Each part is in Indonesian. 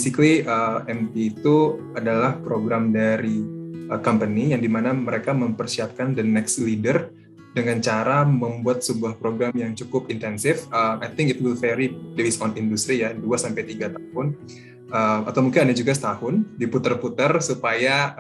basically MT itu adalah program dari company yang dimana mereka mempersiapkan the next leader dengan cara membuat sebuah program yang cukup intensif. I think it will vary based on industry ya, 2-3 tahun. Atau mungkin ada juga setahun, diputar-putar supaya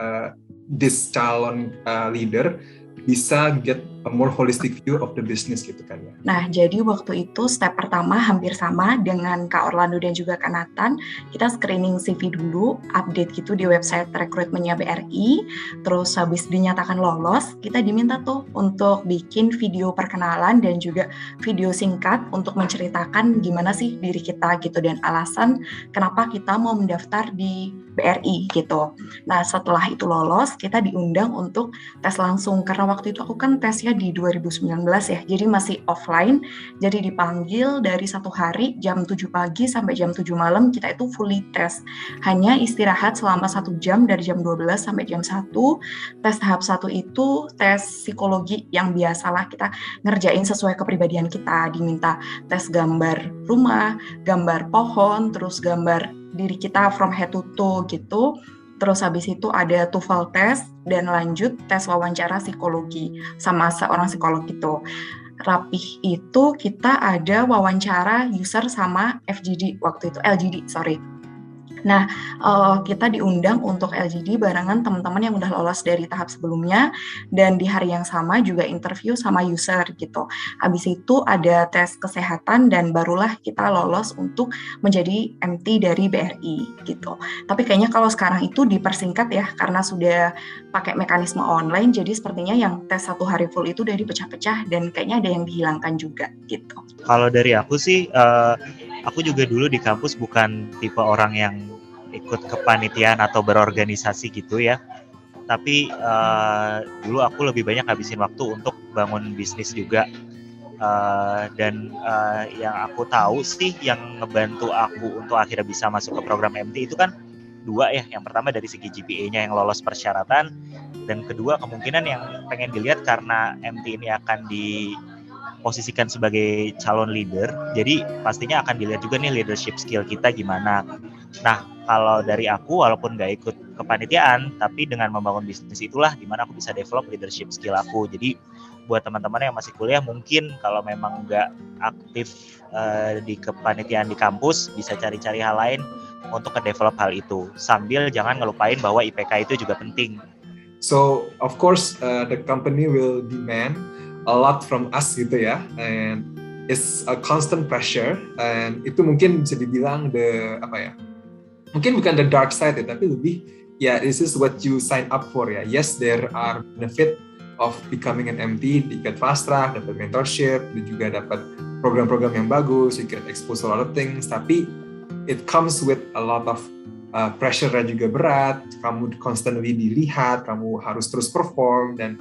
this calon leader bisa get a more holistic view of the business gitu kan ya. Nah, jadi waktu itu step pertama hampir sama dengan Kak Orlando dan juga Kak Nathan. Kita screening CV dulu, update gitu di website rekrutmennya BRI. Terus habis dinyatakan lolos, kita diminta tuh untuk bikin video perkenalan dan juga video singkat untuk menceritakan gimana sih diri kita gitu dan alasan kenapa kita mau mendaftar di BRI gitu. Nah, setelah itu lolos, kita diundang untuk tes langsung karena waktu itu aku kan tesnya di 2019 ya, jadi masih offline. Jadi dipanggil dari 1 hari jam 7 pagi sampai jam 7 malam kita itu fully tes. Hanya istirahat selama 1 jam dari jam 12 sampai jam 1. Tes tahap 1 itu tes psikologi yang biasalah kita ngerjain sesuai kepribadian kita. Diminta tes gambar rumah, gambar pohon, terus gambar diri kita from head to toe gitu. Terus habis itu ada TOEFL test dan lanjut tes wawancara psikologi sama seorang psikolog itu. Rapih itu kita ada wawancara user sama FGD waktu itu, LGD sorry. Nah, kita diundang untuk LGD barengan teman-teman yang udah lolos dari tahap sebelumnya dan di hari yang sama juga interview sama user gitu. Habis itu ada tes kesehatan dan barulah kita lolos untuk menjadi MT dari BRI gitu. Tapi kayaknya kalau sekarang itu dipersingkat ya karena sudah pakai mekanisme online, jadi sepertinya yang tes 1 hari full itu udah dipecah-pecah dan kayaknya ada yang dihilangkan juga gitu. Kalau dari aku sih, aku juga dulu di kampus bukan tipe orang yang ikut kepanitiaan atau berorganisasi gitu ya. Tapi dulu aku lebih banyak habisin waktu untuk bangun bisnis juga. Dan yang aku tahu sih yang ngebantu aku untuk akhirnya bisa masuk ke program MT itu kan 2 ya. Yang pertama dari segi GPA-nya yang lolos persyaratan, dan kedua kemungkinan yang pengen dilihat karena MT ini akan diposisikan sebagai calon leader, jadi pastinya akan dilihat juga nih leadership skill kita gimana. Nah, kalau dari aku walaupun nggak ikut kepanitiaan, tapi dengan membangun bisnis itulah dimana aku bisa develop leadership skill aku. Jadi buat teman-teman yang masih kuliah mungkin kalau memang nggak aktif di kepanitiaan di kampus, bisa cari-cari hal lain untuk nge-develop hal itu. Sambil jangan ngelupain bahwa IPK itu juga penting. So, of course, the company will demand a lot from us gitu ya, and it's a constant pressure, and itu mungkin bisa dibilang mungkin bukan the dark side ya, tapi lebih ya this is what you sign up for ya. Yes, there are benefit of becoming an MT, you get fast track, dapat mentorship, dan juga dapat program-program yang bagus, you get exposed to a lot of things, tapi it comes with a lot of pressure yang juga berat, kamu constantly dilihat, kamu harus terus perform, dan